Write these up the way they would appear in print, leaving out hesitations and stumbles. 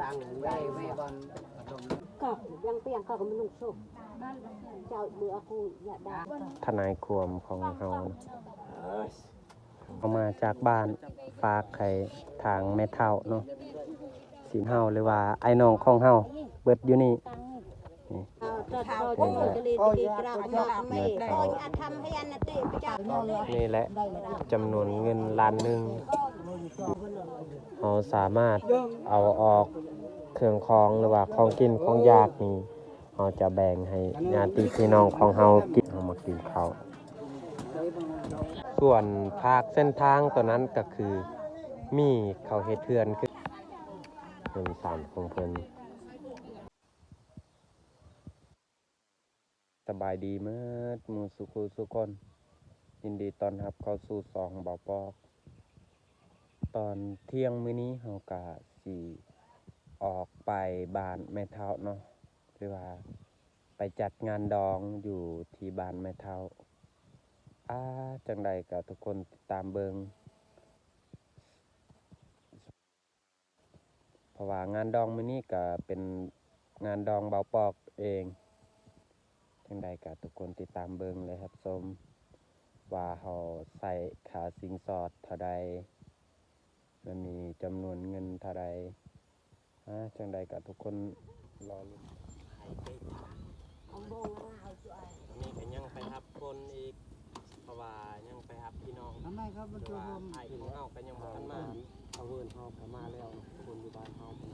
ตังแม่บอลก็ยังเปียงก็ไม่ลุกสุกเจ้าเบื่อคุยอย่าด่าทนายความของเฮาเอามาจากบ้านฝากไข่ทางแม่เฒ่าเนาะสินเฮาหรือว่าไอ้น้องของเฮาเบิดอยู่นี่นี่แหละจำนวนเงินล้านหนึ่งเราสามารถเอาออกเครื่องของหรือว่าของกินของอยากนี่เราจะแบ่งให้ญาติพี่น้องของเรากินเอามากินเขาส่วนภาคเส้นทางตัวนั้นก็คือมีเขาเฮ็ดเทือนคือเป็นสารของเพิ่นสบายดีเมื่อหมู่สุขุสุคนยินดีต้อนรับเข้าสู่สองเบาปอกตอนเที่ยงมื้อนี้เฮาก็สิออกไปบ้านแม่เฒ่าเนาะหรือว่าไปจัดงานดองอยู่ที่บ้านแม่เฒ่าจังใดก็ทุกคนติดตามเบิ่งเพราะว่างานดองมื้อนี้ก็เป็นงานดองเบาปอกเองจังใดก็ทุกคนติดตามเบิ่งเลยครับชมว่าเฮาใส่ค่าสินสอดเท่าใดมันมีจำนวนเงินเท่าใดจังใดก็ทุกคนรอลุ้นนี่ก็ยังไปรับคนอีกเพราะว่ายังไปรับพี่น้องทำไมครับมันตัวผมไอ้ของเฮาก็ยังบ่ทันมาเอาเวิร์นเฮาก็มาแล้วคนอยู่บ้านเฮาพุ่น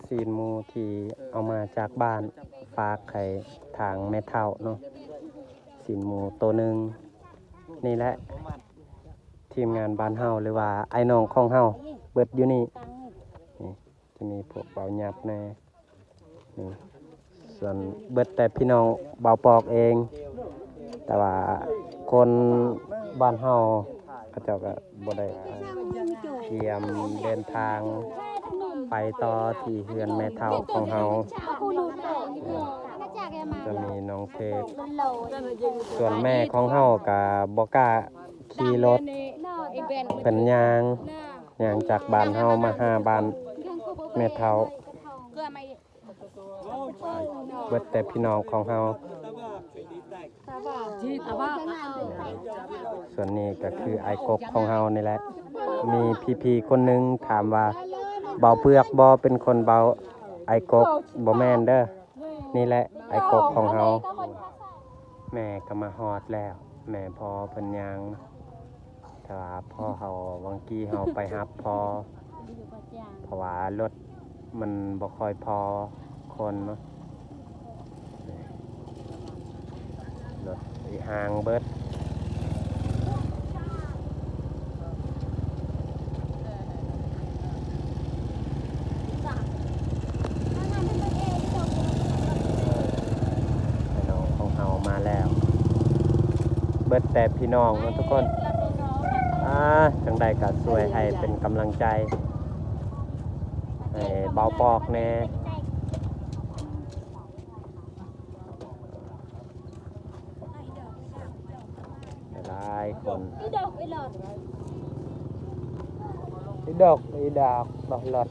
ซีนหมูที่เอามาจากบ้านฝากไข่ทางแม่เฒ่าเนาะซีนหมูตัวหนึ่งนี่แหละทีมงานบ้านเฮาหรือว่าไอ้น้องของเฮาเบิดอยู่นี่จะมีพวกเบาหยับแน่นี่ส่วนเบิดแต่พี่น้องเบาปอกเองแต่ว่าคนบ้านเฮาเขาเจ้าก็บ่ได้เตรียมเดินทางไปต่อที่เฮือนแม่เฒ่าของเฮาจะมีน้องเทพส่วนแม่ของเฮาก็บ่กล้าขี่รถเป็นย่างจากบ้านเฮามาหาบ้านแม่เฒ่าเบิดแต่พี่น้องของเฮาส่วนนี้ก็คือไอ้กบของเฮานี่แหละมีพี่ๆคนหนึงถามว่าเบาเปลือกบ่เป็นคนเบาไอ้กบบ่แม่นเด้อนี่แหละไอ้กบของเฮาแม่ก็มาฮอดแล้วแม่พอเพิ่นยังถ้าพ่อเฮาบางกี้เฮาไปรับพอเพราะว่ารถมันบ่ค่อยพอคนเนาะรถห่างเบิดเบิดแต่พี่น้องนะทุกคนจังใดก็ช่วยให้เป็นกำลังใจให้เบาปอกแน่หลายคนอีดอกดอกหลอด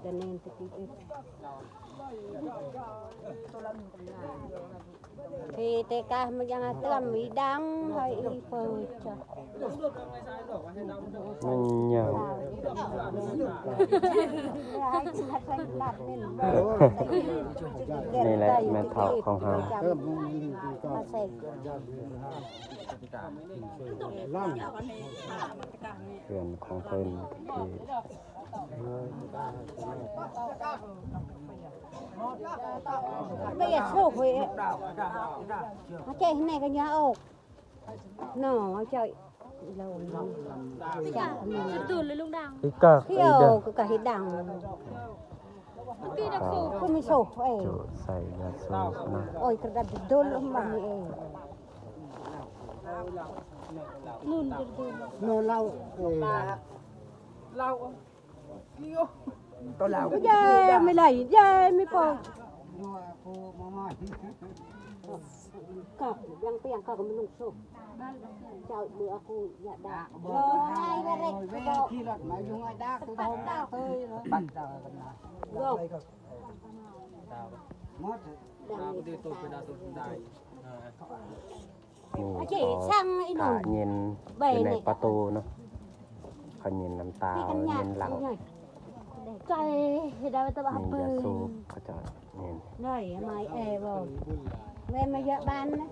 dan yang tadi thì tê ca mà chẳng tầm mỹ đắng hay phơi cho มันหยัง นี่แหละแม่เฒ่าของเฮา มาใส่ เพื่อนของเพิ่นคือ bây giờ sổ về nó chạy thế này cái nhà ốc nó chạy lâu chả mình Từ lấy lung đằng อีกก็อีเด้อ thiếu cả hết đằng Tuy đặc sổ khôngมีsổ ấy จุใส่ยาสูบนะ ôi cái đặt đôn lắm mà ấy Nùn từ từ nó lâu tôi làm cái dê mới lấy dê mới bỏ cọc yang tiang cọc mình lùng sổ chào bữa aku dạ đã rồi ra đây khi lọt máy dùng ai đá tôi không đá tôi bắt rồi rồi mấtนี่ chỉ ขอ sang ấy ถ้า nổi เย็นอยู่ในประตูเนาะเขาเย็นน้ำตา cái căn เย็ nhà นเหล้า Chạy thì đây ta มี bảo ยา bơi สูบเขาจะเย็น này mày e vào về mà giờ ban đấy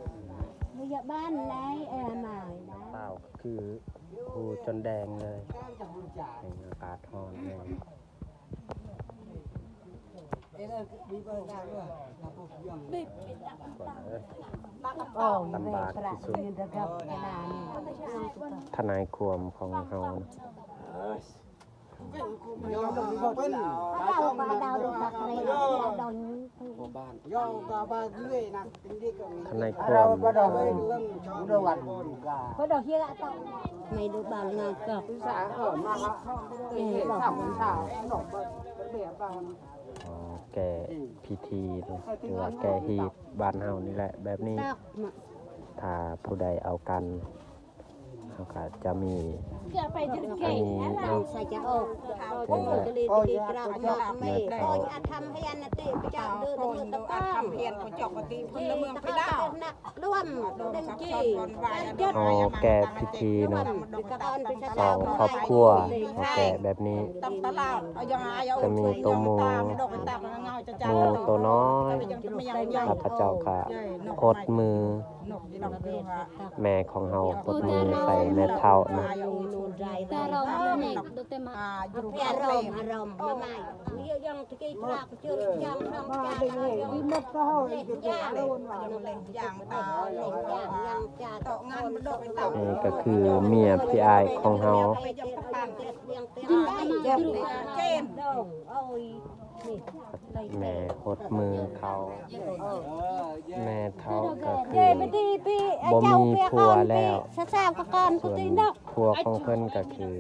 bây giờ ban này e mày เปล่าคือหูจนแดงเลยแห่งอากาศร้อนเลย bị bơi ra nữa là tôi dùng ก่อนเอ้ย ồ Tầm về bạc cái thì xuống. nhìn được gặp cái đà này ทนายความของเฮานะ bên đâu mà đào được đặt này là đòn do cả ba lưỡi nè tính đi cầm ทนายความ bắt đầu với đường đâu ăn cả có đầu kia đã tao mày được bảo là cọc xã ở mà để bảo xảo nổ bể vào อ๋อแก่พิธีเนอะหรือว่าแก่ฮีตบ้านเฮานี่แหละแบบนี้ tao mà ถ้าผู้ใดเอากันเขาก็จะมี Kìa phải chữ อัน kể นี้ là เนาะ ใส่จะออกโอ้ยจะเลยจะกระหมอกไม่โอ้ยอาทำให้อันนั้นตีไปจับเดินมือตะก้อง เพียนเขาจอกปฏิพลเมืองไป ตะ ได้ ก้องนักร่วมดังจีจัด อ๋อแก่พิธีเนาะสองครอบครัวเขาแก่แบบนี้ ตับตลาดเอายังไงเอา จะมีตัวหมู ดอกตับเงาจะ หมูตัวน้อย ตั ข้าพเจ้าค่ะอดมือ นกดอกเดียว แม่ของเฮาอดมือใส่แม่เท่านะ ta rong này được tên mà อยู่ เพียรมอารมณ์มาใหม่นี่ยังตะกี้ปลาไปเจอยังทำจานยัง วิมุตก็เล่นย่างตาหลง ยังจาน ตอกงานมันดอกไปเต่า นี่ก็คือเมียพี่อายของเฮา ไปยังตามเลี้ยงเตี้ย เจ็บเจน ดงโอ้ยนี่ แม่อดมือเขาแม่เท่าก็คื เจ อ ไปตีปี บ่มีผัวแล้ว ซาซาก็ก่อนกู ส่วน ตีนก ผัวของเพิ่นก็คือ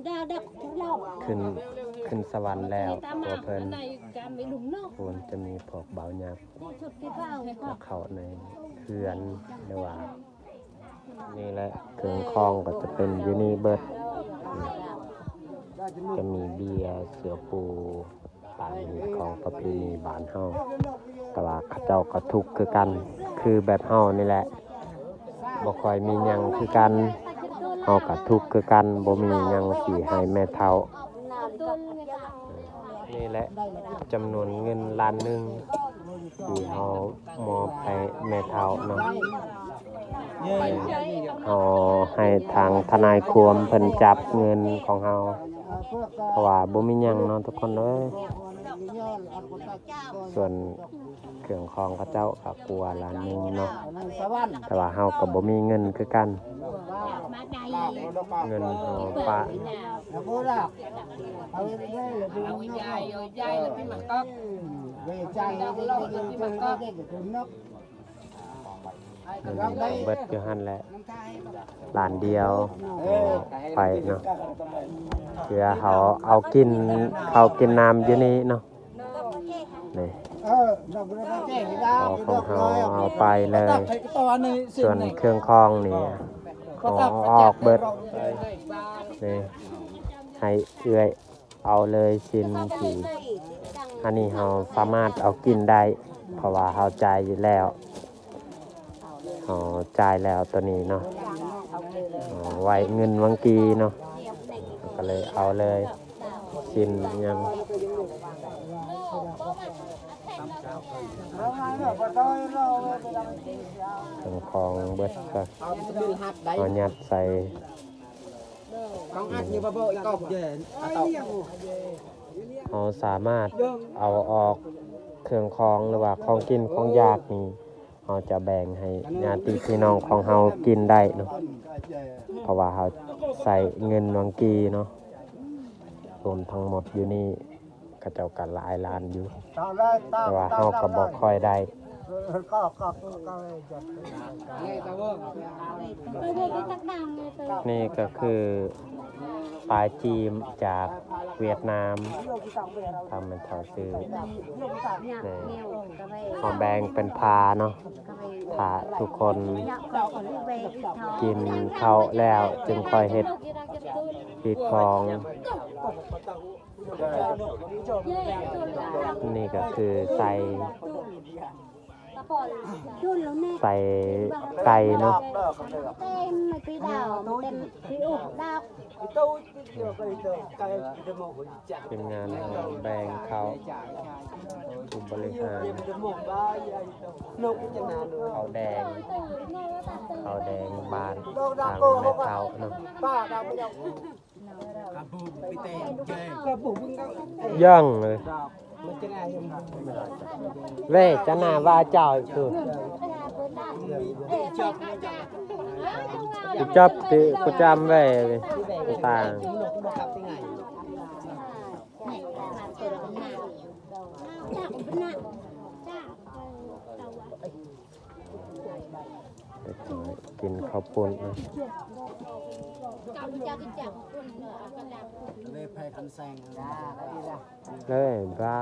ดาวดักเรา ขึ้นสวรรค์แล้ว ta ตัว mà เพิ่น cái này cả mấy đúng nó ควรจะมีพวกเบาหยัก ชุดที่เฝ้าก็ เข้าในเขื่อนหรือว่า นี่แหละเครื่องคองก็จะเป็นอยู่นี่เบิดจะมีเบียร์เสือปูตามของประเพณีบ้านเฮาแต่ว่าเขาเจ้าก็ทุกข์คือกัน คือแบบเฮานี่แหละบ่ค่อยมีหยังคือกันเฮาก็ทุกข์คือกันบ่มีหยังสิให้แม่เฒ่า นี่แหละจำนวนเงินล้านหนึงที่เฮามอบให้แม่เฒ่าเนาะเฮาให้ทางทนายความเพิ่นจับเงินของเฮาเพราะว่าบ่มีหยังเนาะทุกคนเอ้ยส่วนเครื่องคองเขาเจ้าก็กลัวล้านหนึงเนาะแต่ว่าเฮาก็บ่มีเงินคือกัน เงินเฮาปะ bố ra ở đây là vì nó dài là cái mặt cốc về dài là cái nước เบิดอยู่หั่นแหละล้านเดียวไปเนาะเพื่อเขาเอากินเขากินน้ำอยู่นี่เนาะนี่ nó có trẻ ra เอาของเขาเอาไปเลย cái to này ส่วนเครื่องคองนี่เอาออกเบิดนี่ให้เอื้อย เอาเลยสินที่อันนี้เราสามารถเอากินได้เพราะว่าเราจ่ายอยู่แล้วเราจ่ายแล้วตัวนี้เนาะไว้เงินวังกีเนาะก็เลยเอาเลยสินยังทั้งของเบิดก็เอายัดใส่เราสามารถเอาออกเครื่องของหรือว่าของกินของยากนี่เราจะแบ่งให้ญาติพี่น้องของเรากินได้เนาะเพราะว่าเราใส่เงินวังกีเนาะรวมทั้งหมดอยู่นี่ก็เจ้ากันหลายล้านอยู่แต่ว่าเราก็บอกค่อยได้นี่ก็คือปลาจีมจากเวียดนามทำเป็นเท่าซื้อหอมแบงเป็นพาเนาะถ้าทุกคนกินข้าวแล้วจึงค่อยเฮ็ดปีกของนี่ก็คือใส่ไก่เนาะเป็นงานแบ่งเขากลุ่มบริหารเขาแดงบานทางแม่เท้าเนาะย่างเลยเว้จะน่าว่าเจ้าคือกูจับติกูจำไว้ต่างกินข้าวปุ้นนะเลยบ้า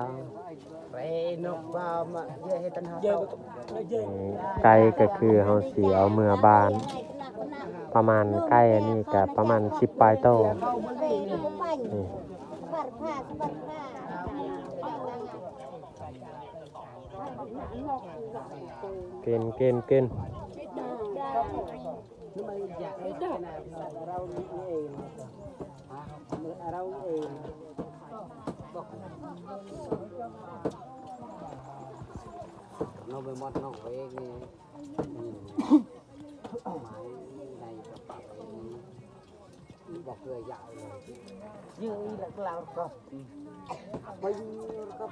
ไก่ก็คือเฮาสิเอาเมื่อบ้านประมาณไก่อันนี้ก็ประมาณ10ปลายโตกินเราไปมอดน้องเองนี่บอกเลยยาวเลยยืดแล้วเราก็ไปก็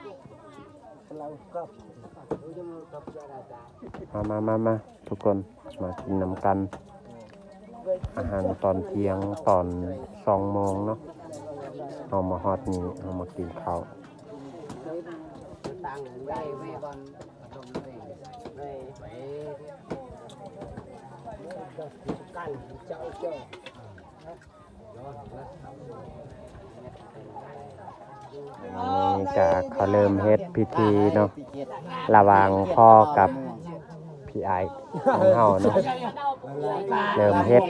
เราก็มาทุกคนมากินน้ำกันอาหารตอนเที่ยงตอน2 โมงเนาะเอามาฮอดนี้เอามากินข้าวตังได้แม่บอลตรงนี้ไปกันเจ้านี่ก็เขาเริ่มเฮ็ดพิธีเนาะระหว่างพ่อกับพี่ไอของเฮาเนาะเริ่มเฮ็ด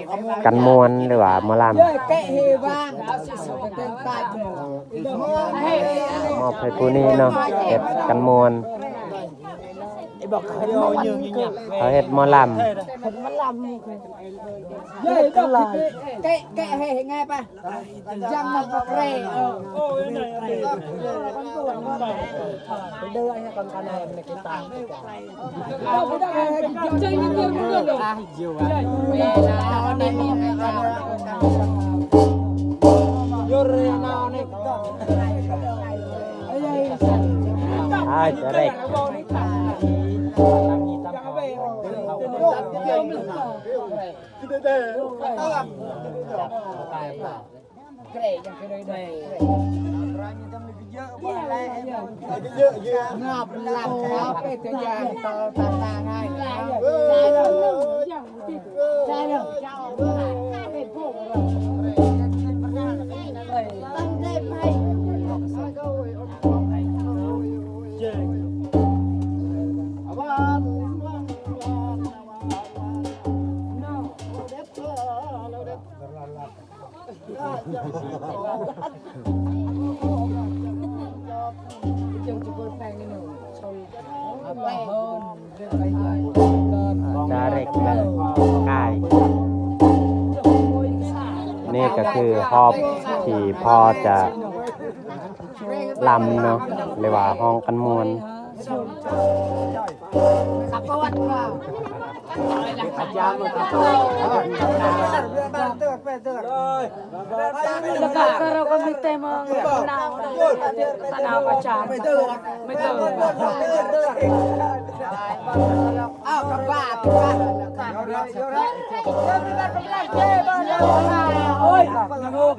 กันมวนหรือว่าหมอลำมอบให้ผู้นี้เนาะเฮ็ดกันมวนเขาเฮ็ดหมอลำเย้ก็เลยแกะให้ง่ายป่ะจังมาปเรเดือยให้คนกันในกีตาร์ไม่ได้ใจเย็นๆเลยจิ๋วโยเรนาเนี่ยจะได้เกรยังเคยได้ร้านนี้ต้องมีเยอะบ้างเลยเยอะงับหลังครับเป็นตัวอย่างต่อตาง่ายใช่เลยเจ้าเป็นพวกเราตั้งใจไปเรา พอที่พอจะลำเนาะหรือว่าห้องกันมวน Lekat kalau kami tema menang tanah macam betul. Oi, apa betul.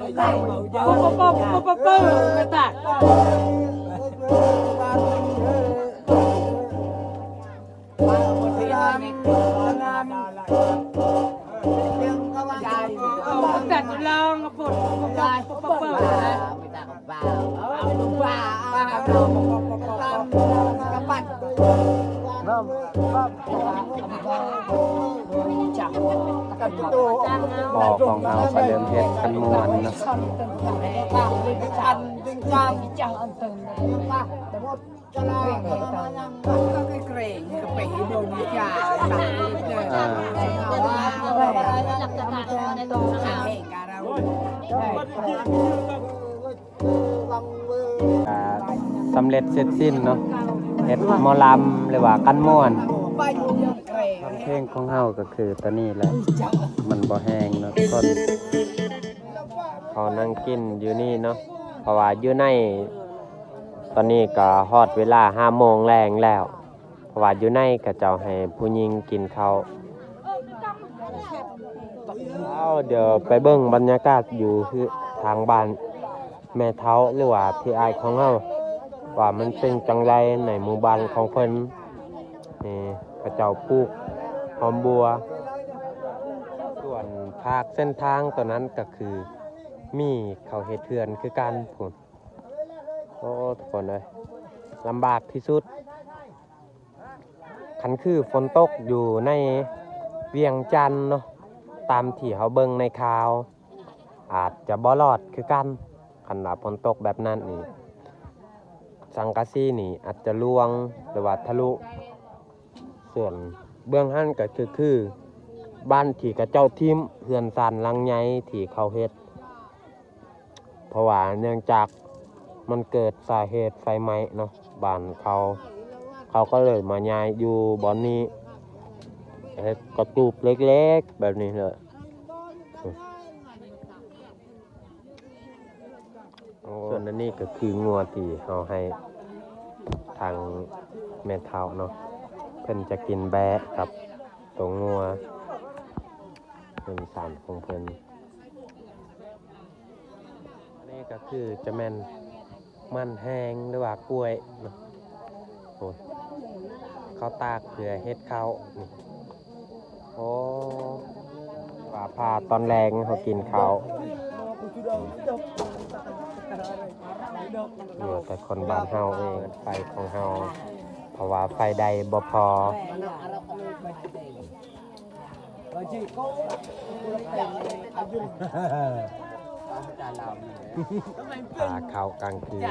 Bukan tulang apaบ่อของเฮาก็เริ่มเฮ็ดกันม่วนเนาะ อ่า หลักฐานในตรงนั้น อ่าสำเร็จเสร็จสิ้นเนาะเฮ็ดหมอลำหรือว่ากันม่วนเพลงของเฮาก็คือตอนนี้แหละมันบ่แห้งเนาะทุกคนเขานั่งกินอยู่นี่เนาะเพราะว่าอยู่ในตอนนี้ก็ฮอดเวลา 5 โมงแรงแล้ว เพราะว่าอยู่ในก็เจ้าให้ผู้หญิงกินข้าวแล้วเดี๋ยวไปเบิ่งบรรยากาศอยู่คือทางบ้านแม่เฒ่าหรือว่าพี่อ้ายของเฮาว่ามันเป็นจังไรในหมู่บ้านของเพิ่นนี่เขาเจ้าปลูกหอมบัวส่วนภาคเส้นทางตัวนั้นก็คือมีเขาเฮ็ดเทือนคือกันพุ่นโอ้ทุกคนเอ้ยลำบากที่สุดคันคือฝนตกอยู่ในเวียงจันทน์เนาะตามที่เขาเบิ่งในข่าว อาจจะบ่รอดคือกันคันว่าฝนตกแบบนั้นนี่สังกะสีนี่อาจจะร่วงหรือว่าทะลุส่วนเบื้องหั้นก็คือบ้านที่กระเจ้าทิมเฮือนซานหลังใหญ่ที่เขาเฮ็ดเพราะว่าเนื่องจากมันเกิดสาเหตุไฟไหม้เนาะบ้านเขาก็เลยมาย้ายอยู่บ่อนนี้เฮ็ดกระตูบเล็กๆแบบนี้เลยส่วนอันนี้ก็คืองัวที่เขาให้ทางแม่เฒ่าเนาะเพิ่นจะกินแบะกับตัวงัวเป็นสารของเพิ่นอันนี้ก็คือจะแม่นมันแห้งหรือว่ากล้วยเนาะโอ้ข้าวตากเพื่อเฮ็ดข้าวนี่โอ้ว่าพาตอนแรงเขากินข้าวอยู่แต่คนบ้านเฮาเองไฟของเฮาเพราะว่าไฟใดบ่พอพาเข้ากลางคืน